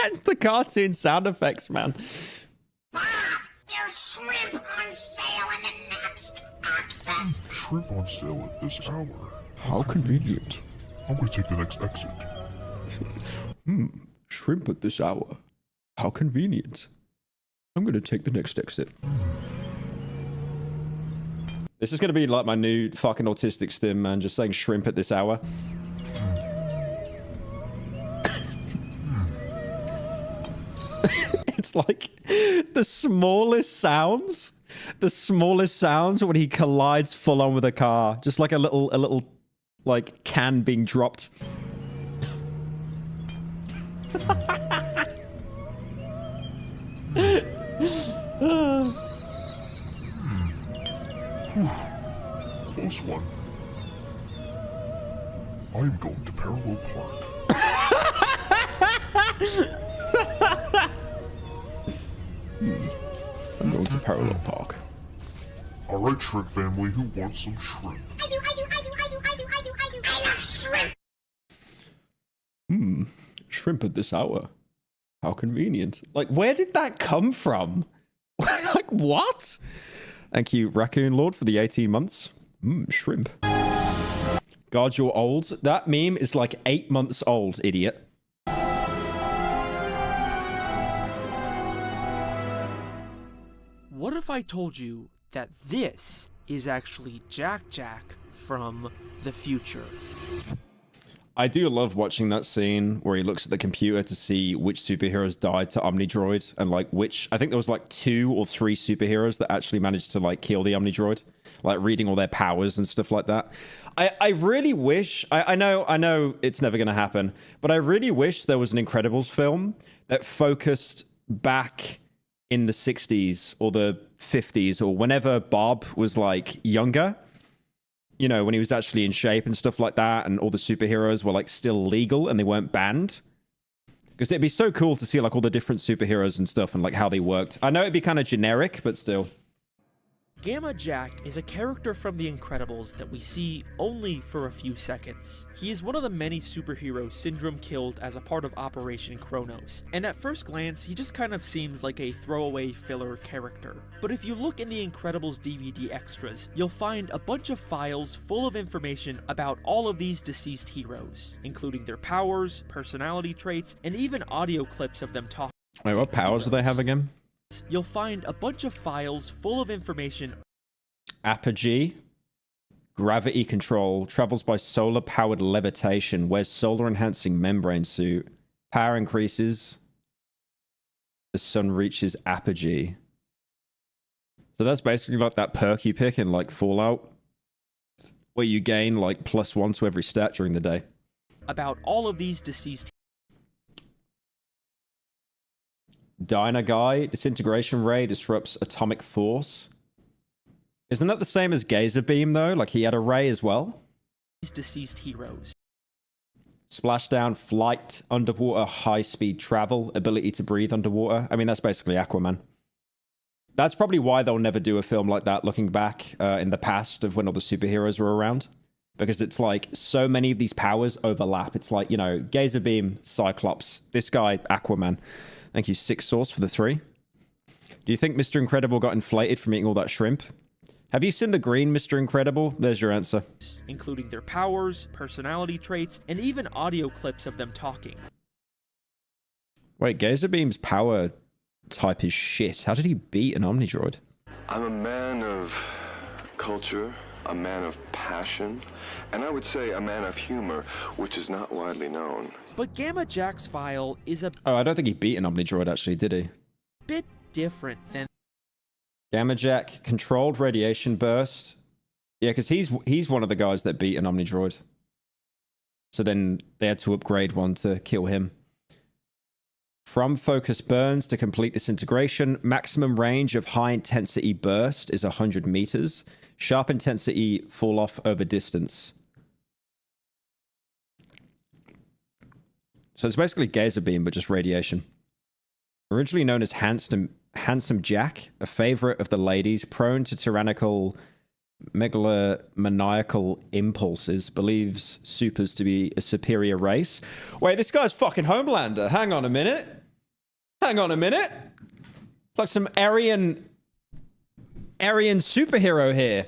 It's the cartoon sound effects, man. There's shrimp on sale in the next exit. Shrimp on sale at this hour. How convenient. I'm gonna take the next exit. Shrimp at this hour. How convenient. I'm gonna take the next exit. This is gonna be like my new fucking autistic stim, man. Just saying shrimp at this hour. It's like the smallest sounds. The smallest sounds when he collides full on with a car. Just like a little like can being dropped. Close one. I am going to Parallel Park. I'm going to Parallel Park. Alright, shrimp family, who wants some shrimp? I do. I love shrimp. Shrimp at this hour. How convenient. Like, where did that come from? Like, what? Thank you, Raccoon Lord, for the 18 months. Shrimp. God, you're old. That meme is like 8 months old, idiot. What if I told you that this is actually Jack Jack from the future? I do love watching that scene where he looks at the computer to see which superheroes died to Omnidroid and like which, I think there was like 2 or 3 superheroes that actually managed to like kill the Omnidroid, like reading all their powers and stuff like that. I really wish, I know it's never going to happen, but I really wish there was an Incredibles film that focused back in the 60s or the 50s or whenever Bob was like younger. You know, when he was actually in shape and stuff like that, and all the superheroes were like still legal and they weren't banned. Because it'd be so cool to see like all the different superheroes and stuff and like how they worked. I know it'd be kind of generic, but still. Gamma Jack is a character from The Incredibles that we see only for a few seconds. He is one of the many superheroes Syndrome killed as a part of Operation Chronos, and at first glance, he just kind of seems like a throwaway filler character. But if you look in The Incredibles DVD extras, you'll find a bunch of files full of information about all of these deceased heroes, including their powers, personality traits, and even audio clips of them talking. Wait, what powers do they have again? You'll find a bunch of files full of information. Apogee, gravity control, travels by solar-powered levitation, wears solar-enhancing membrane suit, power increases, the sun reaches apogee. So that's basically like that perk you pick in like Fallout, where you gain like +1 to every stat during the day. About all of these deceased. Dyna Guy, disintegration ray disrupts atomic force. Isn't that the same as Gazer Beam though? Like he had a ray as well? These deceased heroes. Splashdown, flight, underwater, high-speed travel, ability to breathe underwater. I mean, that's basically Aquaman. That's probably why they'll never do a film like that looking back in the past of when all the superheroes were around. Because it's like so many of these powers overlap. It's like, you know, Gazer Beam, Cyclops, this guy, Aquaman. Thank you, Six Source, for the 3. Do you think Mr. Incredible got inflated from eating all that shrimp? Have you seen the green Mr. Incredible? There's your answer. Including their powers, personality traits, and even audio clips of them talking. Wait, Gazer Beam's power type is shit. How did he beat an Omnidroid? I'm a man of culture, a man of passion, and I would say a man of humor, which is not widely known. But Gamma Jack's file is a Oh, I don't think he beat an Omnidroid, actually, did he? bit different than Gamma Jack, controlled radiation burst. Yeah, because he's one of the guys that beat an Omnidroid. So then they had to upgrade one to kill him. From focus burns to complete disintegration, maximum range of high intensity burst is 100 meters. Sharp intensity fall off over distance. So it's basically Gazer Beam, but just radiation. Originally known as Handsome Jack, a favorite of the ladies, prone to tyrannical megalomaniacal impulses, believes supers to be a superior race. Wait, this guy's fucking Homelander. Hang on a minute. Hang on a minute. Like some Aryan superhero here.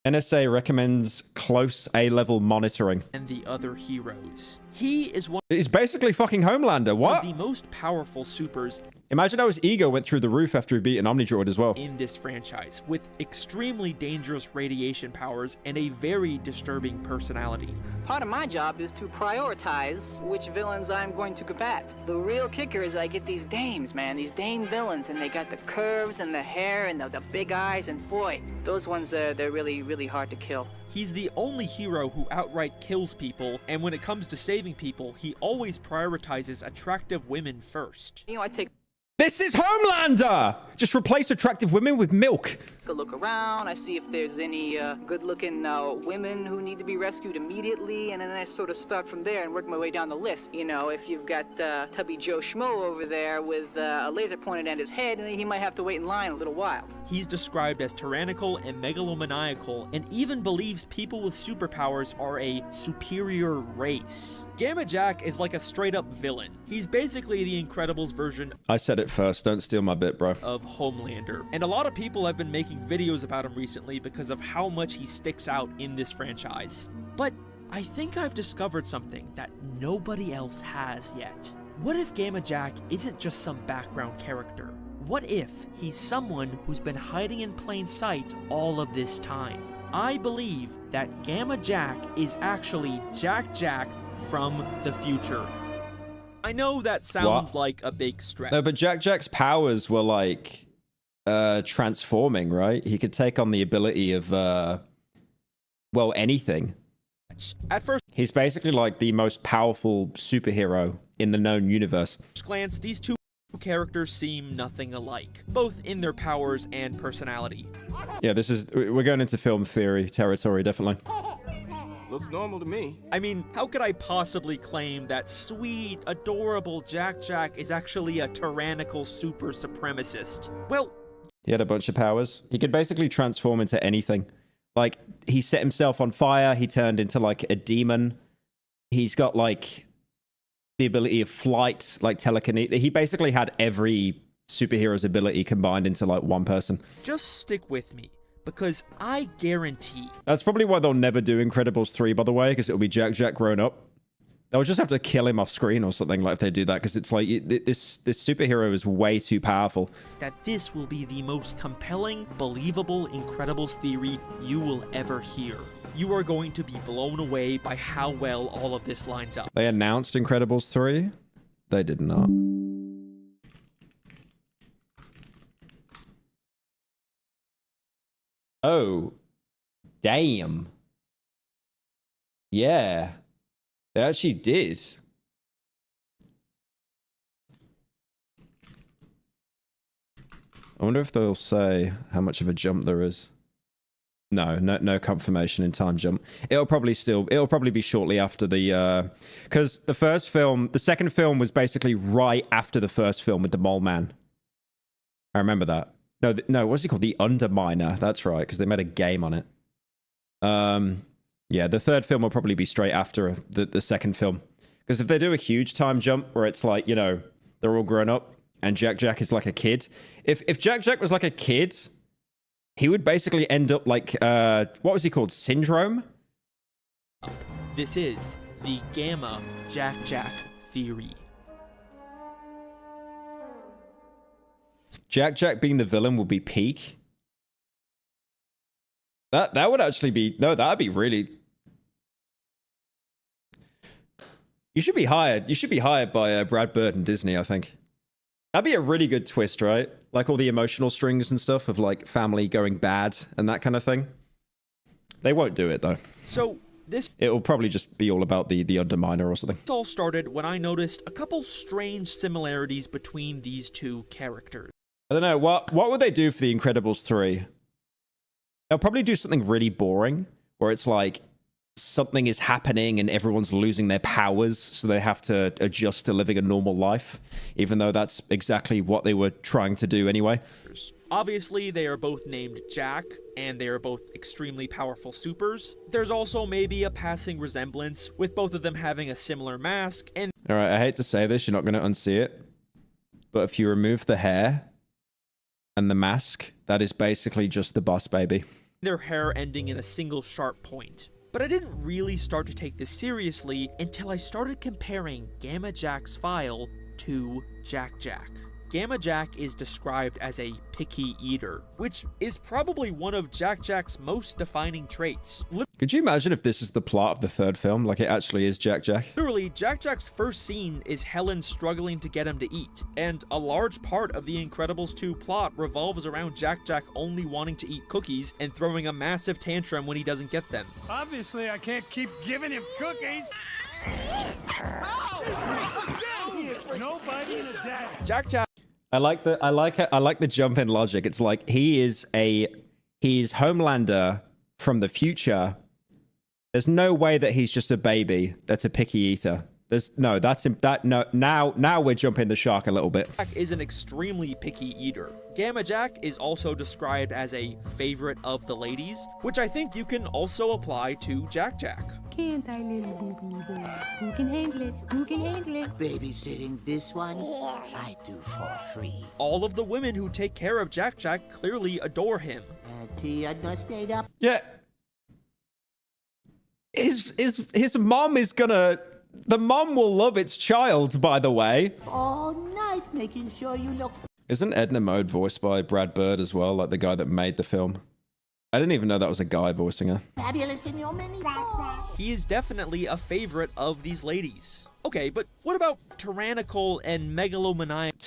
NSA recommends close A-level monitoring. And the other heroes. He is one He's basically fucking Homelander. What? of the most powerful supers Imagine how his ego went through the roof after he beat an Omnidroid as well. in this franchise, with extremely dangerous radiation powers and a very disturbing personality. Part of my job is to prioritize which villains I'm going to combat. The real kicker is I get these dames, man, these dame villains, and they got the curves and the hair and the big eyes, and boy, those ones, they're really, really hard to kill. He's the only hero who outright kills people, and when it comes to saving people, he always prioritizes attractive women first. You know, I take This is Homelander! Just replace attractive women with milk. a look around, I see if there's any good-looking women who need to be rescued immediately, and then I sort of start from there and work my way down the list. You know, if you've got Tubby Joe Schmo over there with a laser pointed at his head, then he might have to wait in line a little while. He's described as tyrannical and megalomaniacal, and even believes people with superpowers are a superior race. Gamma Jack is like a straight-up villain. He's basically the Incredibles version I said it first. Don't steal my bit, bro. of Homelander, and a lot of people have been making videos about him recently because of how much he sticks out in this franchise. But I think I've discovered something that nobody else has yet. What if Gamma Jack isn't just some background character? What if he's someone who's been hiding in plain sight all of this time? I believe that Gamma Jack is actually Jack from the future. I know that sounds like a big stretch. No, but Jack's powers were like transforming, right? He could take on the ability of well, anything. At first He's basically like the most powerful superhero in the known universe. glance, these two characters seem nothing alike, both in their powers and personality. Yeah, we're going into film theory territory, definitely. Looks normal to me. I mean, how could I possibly claim that sweet, adorable Jack is actually a tyrannical super supremacist? Well, He had a bunch of powers. He could basically transform into anything. Like, he set himself on fire. He turned into, like, a demon. He's got, like, the ability of flight, like telekinesis. He basically had every superhero's ability combined into, like, one person. just stick with me, because I guarantee That's probably why they'll never do Incredibles 3, by the way, because it'll be Jack grown up. They'll just have to kill him off screen or something like if they do that, because it's like, this superhero is way too powerful. that this will be the most compelling, believable Incredibles theory you will ever hear. You are going to be blown away by how well all of this lines up. They announced Incredibles 3. They did not. Oh. Damn. Yeah. They actually did. I wonder if they'll say how much of a jump there is. No confirmation in time jump. It'll probably be shortly after the because the second film was basically right after the first film with the Mole Man. I remember that. No, what's he called? The Underminer. That's right, because they made a game on it. Yeah, the third film will probably be straight after the second film. Because if they do a huge time jump where it's like, you know, they're all grown up and Jack is like a kid. If Jack was like a kid, he would basically end up like, what was he called? Syndrome? This is the Gamma Jack theory. Jack being the villain would be peak. That would actually be... No, that'd be really... You should be hired. You should be hired by Brad Bird and Disney, I think. That'd be a really good twist, right? Like all the emotional strings and stuff of like family going bad and that kind of thing. They won't do it though. So this It'll probably just be all about the Underminer or something. all started when I noticed a couple strange similarities between these two characters. I don't know. What would they do for the Incredibles 3? They'll probably do something really boring where it's like something is happening and everyone's losing their powers, so they have to adjust to living a normal life, even though that's exactly what they were trying to do anyway. Obviously, they are both named Jack, and they are both extremely powerful supers. There's also maybe a passing resemblance, with both of them having a similar mask, and Alright, I hate to say this, you're not going to unsee it, but if you remove the hair and the mask, that is basically just the boss baby. their hair ending in a single sharp point. But I didn't really start to take this seriously until I started comparing Gamma Jack's file to Jack Jack. Gamma Jack is described as a picky eater, which is probably one of Jack Jack's most defining traits. Could you imagine if this is the plot of the third film? Like, it actually is Jack Jack? Literally, Jack Jack's first scene is Helen struggling to get him to eat, and a large part of the Incredibles 2 plot revolves around Jack Jack only wanting to eat cookies and throwing a massive tantrum when he doesn't get them. Obviously, I can't keep giving him cookies. Nobody in a day. Jack Jack I like the jump in logic. It's like he's Homelander from the future. There's no way that he's just a baby that's a picky eater. Now we're jumping the shark a little bit. Jack is an extremely picky eater. Gamma Jack is also described as a favorite of the ladies, which I think you can also apply to Jack Jack. Can't I, little boo-boo boy? Who can handle it? Who can handle it? Babysitting this one, I do for free. All of the women who take care of Jack Jack clearly adore him. Yeah. His mom is gonna... The mom will love its child, by the way. All night making sure you look Isn't Edna Mode voiced by Brad Bird as well, like the guy that made the film? I didn't even know that was a guy voicing her. fabulous in your mini dress. He is definitely a favorite of these ladies. Okay, but what about tyrannical and megalomaniacal?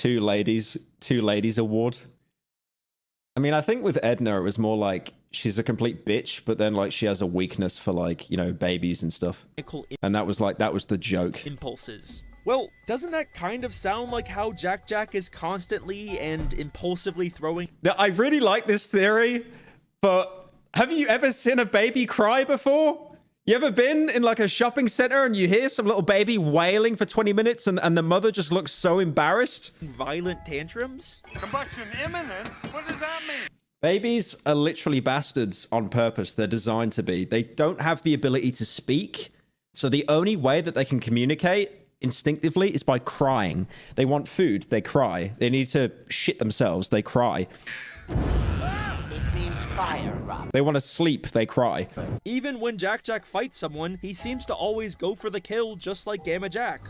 Two ladies award. I mean, I think with Edna, it was more like she's a complete bitch, but then like she has a weakness for like, you know, babies and stuff. And that was the joke. Impulses. Well, doesn't that kind of sound like how Jack Jack is constantly and impulsively throwing? Now, I really like this theory, but have you ever seen a baby cry before? You ever been in like a shopping center and you hear some little baby wailing for 20 minutes and the mother just looks so embarrassed? Violent tantrums? Combustion imminent? What does that mean? Babies are literally bastards on purpose. They're designed to be. They don't have the ability to speak. So the only way that they can communicate instinctively is by crying. They want food, they cry. They need to shit themselves, they cry. It means fire, Rob. They want to sleep, they cry. Even when Jack Jack fights someone, he seems to always go for the kill just like Gamma Jack.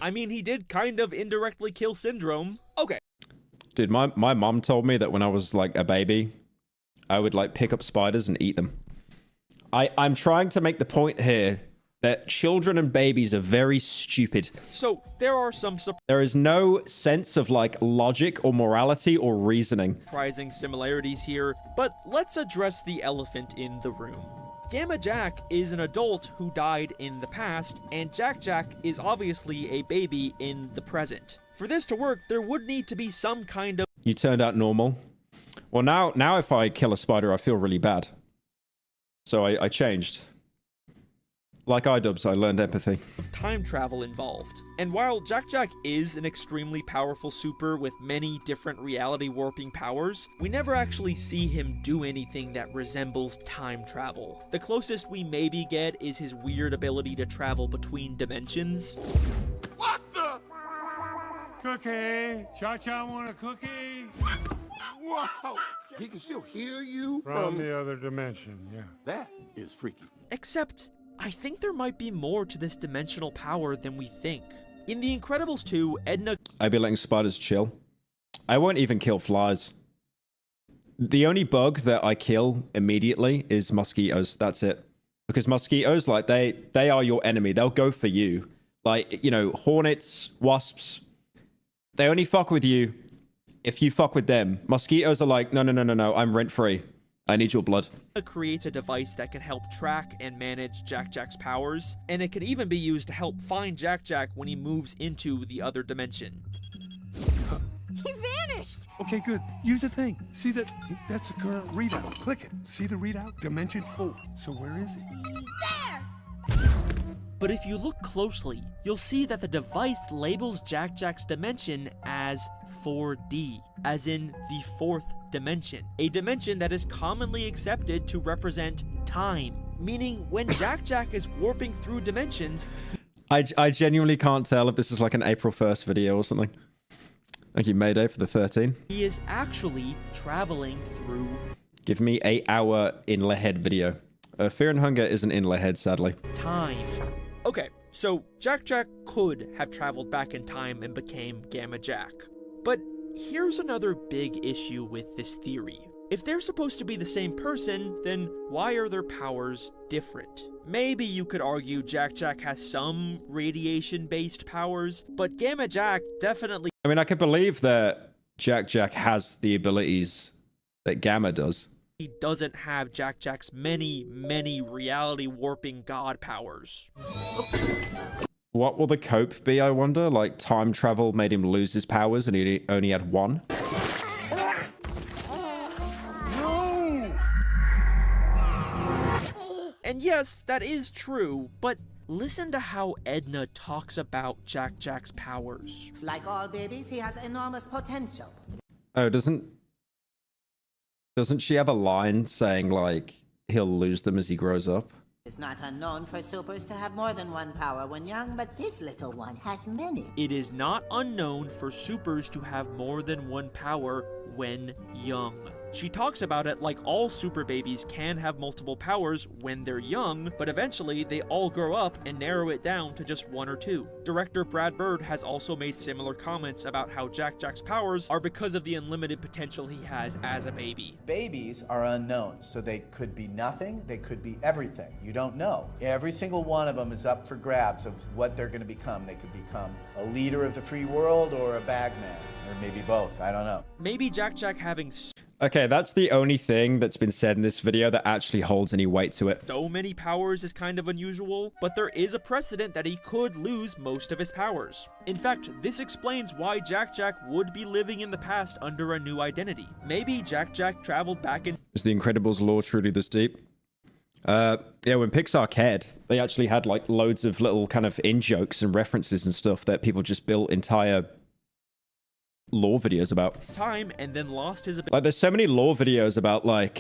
I mean, he did kind of indirectly kill Syndrome. Okay. Dude, my mom told me that when I was like a baby, I would like pick up spiders and eat them. I'm trying to make the point here that children and babies are very stupid. So there are some There is no sense of like logic or morality or reasoning. surprising similarities here, but let's address the elephant in the room. Gamma Jack is an adult who died in the past, and Jack Jack is obviously a baby in the present. For this to work, there would need to be some kind of You turned out normal. Well, now if I kill a spider, I feel really bad. So I changed. Like iDubbbz, I learned empathy. time travel involved. And while Jack Jack is an extremely powerful super with many different reality warping powers, we never actually see him do anything that resembles time travel. The closest we maybe get is his weird ability to travel between dimensions. What the? Cookie. Cha-Cha want a cookie? Wow! He can still hear you From the other dimension, yeah. That is freaky. Except, I think there might be more to this dimensional power than we think. In The Incredibles 2, Edna I'd be letting spiders chill. I won't even kill flies. The only bug that I kill immediately is mosquitoes. That's it. Because mosquitoes, like, they are your enemy. They'll go for you. Like, you know, hornets, wasps, they only fuck with you if you fuck with them. Mosquitoes are like, no, I'm rent-free. I need your blood. creates a device that can help track and manage Jack Jack's powers, and it can even be used to help find Jack Jack when he moves into the other dimension. He vanished! Okay, good. Use the thing. See that? That's the current readout. Click it. See the readout? Dimension 4. So where is he? He's there! But if you look closely, you'll see that the device labels Jack Jack's dimension as 4D, as in the fourth dimension, a dimension that is commonly accepted to represent time, meaning when Jack Jack is warping through dimensions, I genuinely can't tell if this is like an April 1st video or something. Thank you, Mayday, for the 13. he is actually traveling through Give me 8-hour inlay head video. Fear and Hunger isn't inlay head, sadly. time. Okay, so Jack Jack could have traveled back in time and became Gamma Jack. But here's another big issue with this theory. If they're supposed to be the same person, then why are their powers different? Maybe you could argue Jack Jack has some radiation-based powers, but Gamma Jack definitely... I mean, I could believe that Jack Jack has the abilities that Gamma does. He doesn't have Jack Jack's many reality warping god powers. What will the cope be, I wonder? Like, time travel made him lose his powers and he only had one? And yes, that is true, but listen to how Edna talks about Jack Jack's powers. Like all babies, he has enormous potential. Oh, doesn't she have a line saying, like, he'll lose them as he grows up? It's not unknown for supers to have more than one power when young, but this little one has many. It is not unknown for supers to have more than one power when young. She talks about it like all super babies can have multiple powers when they're young, but eventually they all grow up and narrow it down to just one or two. Director Brad Bird has also made similar comments about how Jack Jack's powers are because of the unlimited potential he has as a baby. Babies are unknown, so they could be nothing, they could be everything. You don't know. Every single one of them is up for grabs of what they're going to become. They could become a leader of the free world or a bagman, or maybe both. I don't know. Maybe Jack Jack having Okay, that's the only thing that's been said in this video that actually holds any weight to it. so many powers is kind of unusual, but there is a precedent that he could lose most of his powers. In fact, this explains why Jack Jack would be living in the past under a new identity. Maybe Jack Jack traveled back in... Is the Incredibles lore truly this deep? Yeah, when Pixar cared, they actually had like loads of little kind of in-jokes and references and stuff that people just built entire lore videos about. time and then lost his Like, there's so many lore videos about like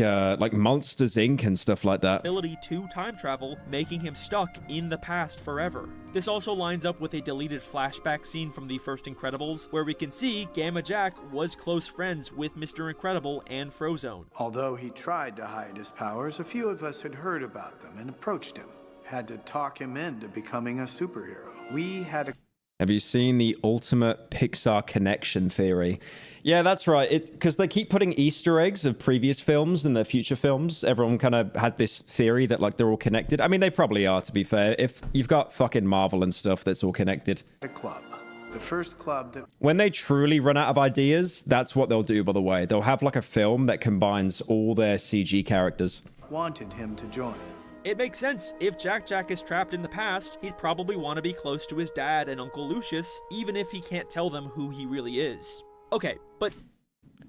Monsters Inc. and stuff like that. ability to time travel, making him stuck in the past forever. This also lines up with a deleted flashback scene from the first Incredibles, where we can see Gamma Jack was close friends with Mr. Incredible and Frozone. Although he tried to hide his powers, a few of us had heard about them and approached him. Had to talk him into becoming a superhero. We had a... Have you seen the ultimate Pixar connection theory? Yeah, that's right. Because they keep putting Easter eggs of previous films and their future films. Everyone kind of had this theory that like they're all connected. I mean, they probably are, to be fair. If you've got fucking Marvel and stuff that's all connected. a club. The first club that When they truly run out of ideas, that's what they'll do, by the way. They'll have like a film that combines all their CG characters. wanted him to join. It makes sense. If Jack Jack is trapped in the past, he'd probably want to be close to his dad and Uncle Lucius, even if he can't tell them who he really is. Okay, but...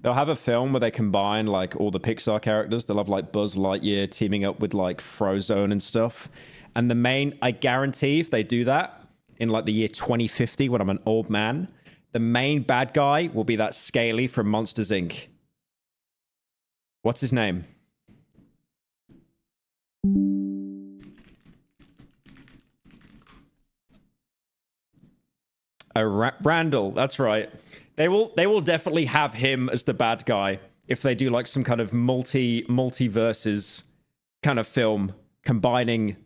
They'll have a film where they combine like all the Pixar characters. They'll have like Buzz Lightyear teaming up with like Frozone and stuff. And the main, I guarantee if they do that in like the year 2050 when I'm an old man, the main bad guy will be that Scaly from Monsters Inc. What's his name? Randall, that's right. They will definitely have him as the bad guy if they do like some kind of multiverses kind of film combining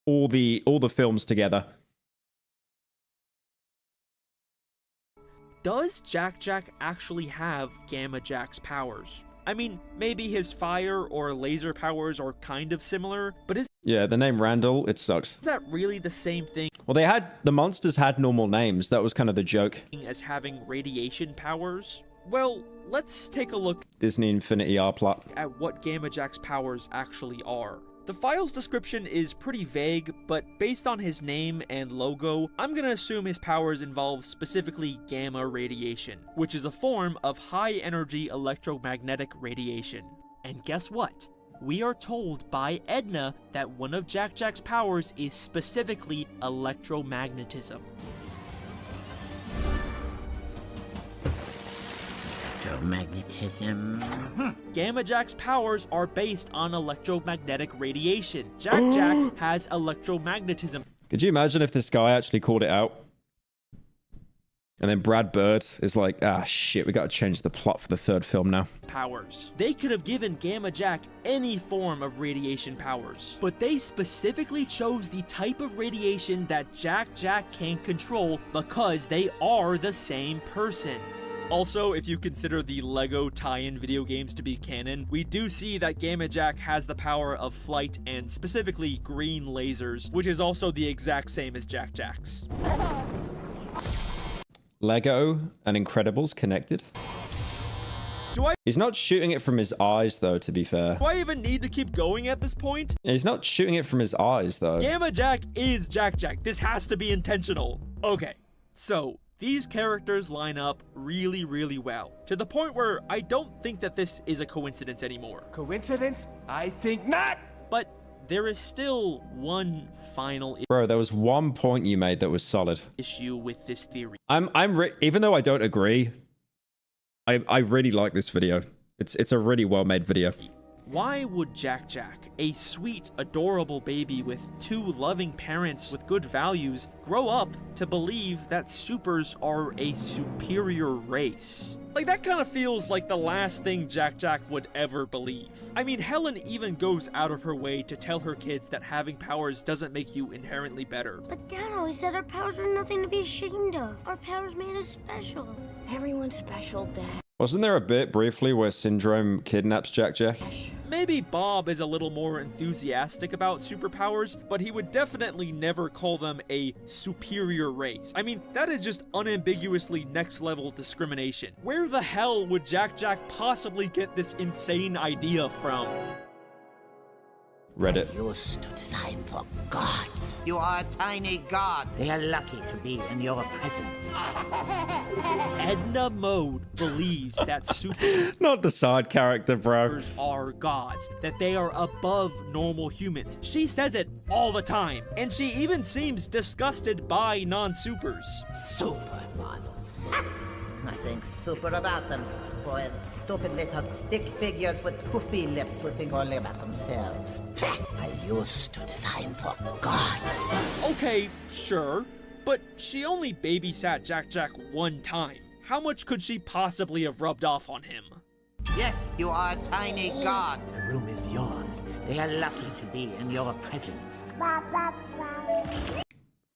all the films together. Does Jack Jack actually have Gamma Jack's powers? I mean, maybe his fire or laser powers are kind of similar, but is Yeah, the name Randall, it sucks. that really the same thing Well, the monsters had normal names. That was kind of the joke. as having radiation powers? Well, let's take a look Disney Infinity R plot. at what Gamma Jack's powers actually are. The file's description is pretty vague, but based on his name and logo, I'm gonna assume his powers involve specifically gamma radiation, which is a form of high-energy electromagnetic radiation. And guess what? We are told by Edna that one of Jack Jack's powers is specifically electromagnetism. Electromagnetism. Gamma Jack's powers are based on electromagnetic radiation. Jack Jack has electromagnetism. Could you imagine if this guy actually called it out? And then Brad Bird is like, ah, shit, we gotta change the plot for the third film now. Powers. They could have given Gamma Jack any form of radiation powers, but they specifically chose the type of radiation that Jack Jack can control because they are the same person. Also, if you consider the LEGO tie-in video games to be canon, we do see that Gamma Jack has the power of flight and specifically green lasers, which is also the exact same as Jack Jack's. Lego and Incredibles connected. He's not shooting it from his eyes, though, to be fair. Do I even need to keep going at this point? Yeah, he's not shooting it from his eyes, though. Gamma Jack is Jack Jack. This has to be intentional. Okay, so these characters line up really, really well, to the point where I don't think that this is a coincidence anymore. Coincidence? I think not! But there is still one final Bro, there was one point you made that was solid. issue with this theory. Even though I don't agree, I really like this video. It's a really well-made video. Why would Jack Jack, a sweet, adorable baby with two loving parents with good values, grow up to believe that supers are a superior race? Like, that kind of feels like the last thing Jack Jack would ever believe. I mean, Helen even goes out of her way to tell her kids that having powers doesn't make you inherently better. But Dad always said our powers were nothing to be ashamed of. Our powers made us special. Everyone's special, Dad. Wasn't there a bit briefly where Syndrome kidnaps Jack Jack? Maybe Bob is a little more enthusiastic about superpowers, but he would definitely never call them a superior race. I mean, that is just unambiguously next-level discrimination. Where the hell would Jack Jack possibly get this insane idea from? Reddit. Used to design for gods. You are a tiny god. They are lucky to be in your presence. Edna Mode believes that supers Not the side character, bro. are gods, that they are above normal humans. She says it all the time, and she even seems disgusted by non-supers. Supermodels. Nothing super about them. Spoiled, stupid little stick figures with poofy lips who think only about themselves. I used to design for gods. Okay, sure, but she only babysat Jack Jack one time. How much could she possibly have rubbed off on him? Yes, you are a tiny god. The room is yours. They are lucky to be in your presence.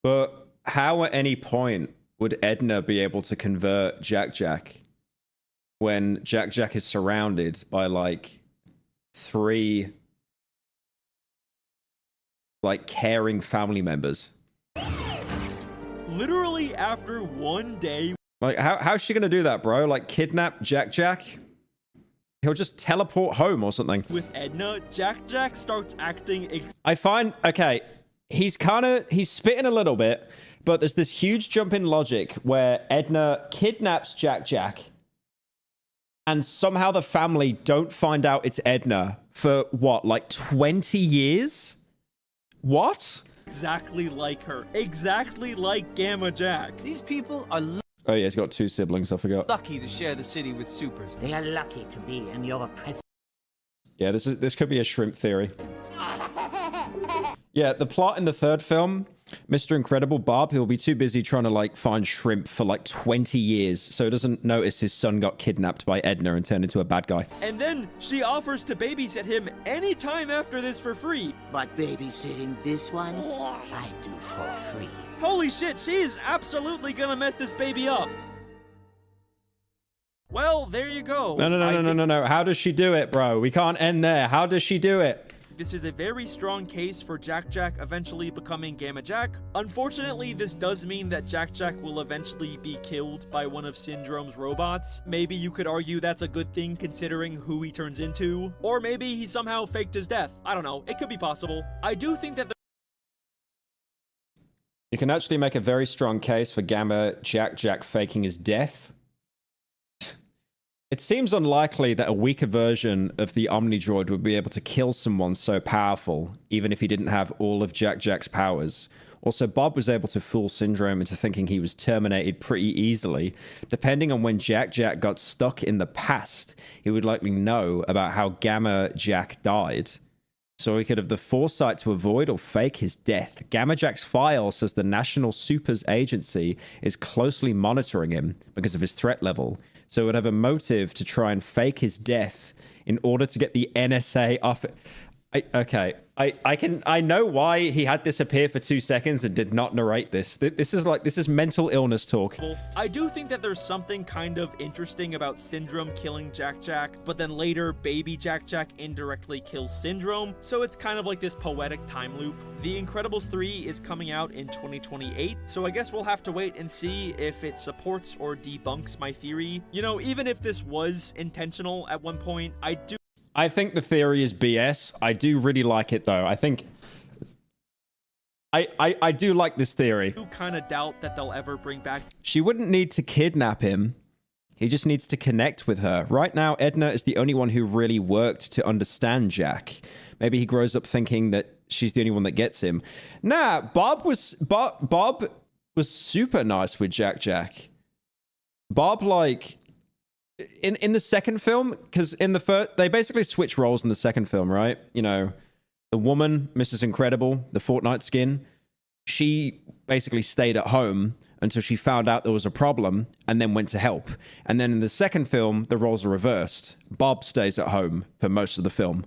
But how at any point would Edna be able to convert Jack Jack when Jack Jack is surrounded by like 3 like caring family members? Literally after one day. Like how's she gonna do that, bro? Like kidnap Jack Jack? He'll just teleport home or something. With Edna, Jack Jack starts acting I find, okay, he's spitting a little bit, but there's this huge jump in logic where Edna kidnaps Jack Jack and somehow the family don't find out it's Edna for what, like 20 years? What? exactly like her. Exactly like Gamma Jack. These people are Oh yeah, he's got 2 siblings, I forgot. lucky to share the city with supers. They are lucky to be in your presence. Yeah, this could be a shrimp theory. Yeah, the plot in the third film, Mr. Incredible Bob, he'll be too busy trying to like find shrimp for like 20 years, so he doesn't notice his son got kidnapped by Edna and turned into a bad guy. And then she offers to babysit him anytime after this for free. But babysitting this one, I do for free. Holy shit, she is absolutely gonna mess this baby up. Well, there you go. No. How does she do it, bro? We can't end there. How does she do it? this is a very strong case for Jack Jack eventually becoming Gamma Jack. Unfortunately, this does mean that Jack Jack will eventually be killed by one of Syndrome's robots. Maybe you could argue that's a good thing considering who he turns into. Or maybe he somehow faked his death. I don't know, it could be possible. I do think that You can actually make a very strong case for Gamma Jack Jack faking his death. It seems unlikely that a weaker version of the Omnidroid would be able to kill someone so powerful, even if he didn't have all of Jack Jack's powers. Also, Bob was able to fool Syndrome into thinking he was terminated pretty easily. Depending on when Jack Jack got stuck in the past, he would likely know about how Gamma Jack died. So he could have the foresight to avoid or fake his death. Gamma Jack's file says the National Supers Agency is closely monitoring him because of his threat level. So it would have a motive to try and fake his death in order to get the NSA off. I know why he had this appear for 2 seconds and did not narrate this. This is mental illness talk. I do think that there's something kind of interesting about Syndrome killing Jack Jack, but then later baby Jack Jack indirectly kills Syndrome, so it's kind of like this poetic time loop. The Incredibles 3 is coming out in 2028, so I guess we'll have to wait and see if it supports or debunks my theory. You know, even if this was intentional at one point, I think the theory is BS. I do really like it, though. I think... I do like this theory. I do kind of doubt that they'll ever bring back... She wouldn't need to kidnap him. He just needs to connect with her. Right now, Edna is the only one who really worked to understand Jack. Maybe he grows up thinking that she's the only one that gets him. Nah, Bob was super nice with Jack Jack. Bob, like... In the second film, because in the first, they basically switch roles in the second film, right? You know, the woman, Mrs. Incredible, the Fortnite skin, she basically stayed at home until she found out there was a problem and then went to help. And then in the second film, the roles are reversed. Bob stays at home for most of the film.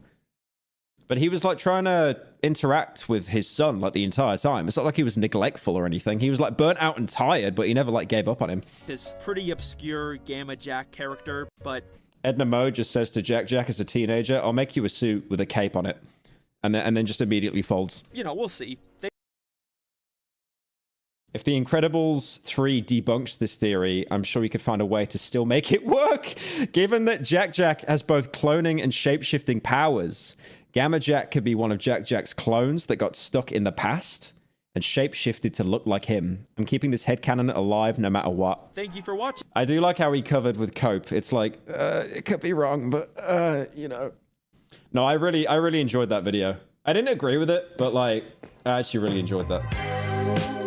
But he was like trying to interact with his son like the entire time. It's not like he was neglectful or anything. He was like burnt out and tired, but he never like gave up on him. This pretty obscure Gamma Jack character, but... Edna Mode just says to Jack Jack as a teenager, I'll make you a suit with a cape on it. And then just immediately folds. You know, we'll see. If The Incredibles 3 debunks this theory, I'm sure we could find a way to still make it work. Given that Jack Jack has both cloning and shape-shifting powers, Gamma Jack could be one of Jack Jack's clones that got stuck in the past and shape-shifted to look like him. I'm keeping this headcanon alive no matter what. Thank you for watching. I do like how he covered with Cope. It's like, it could be wrong, but, you know. No, I really enjoyed that video. I didn't agree with it, but, like, I actually really enjoyed that.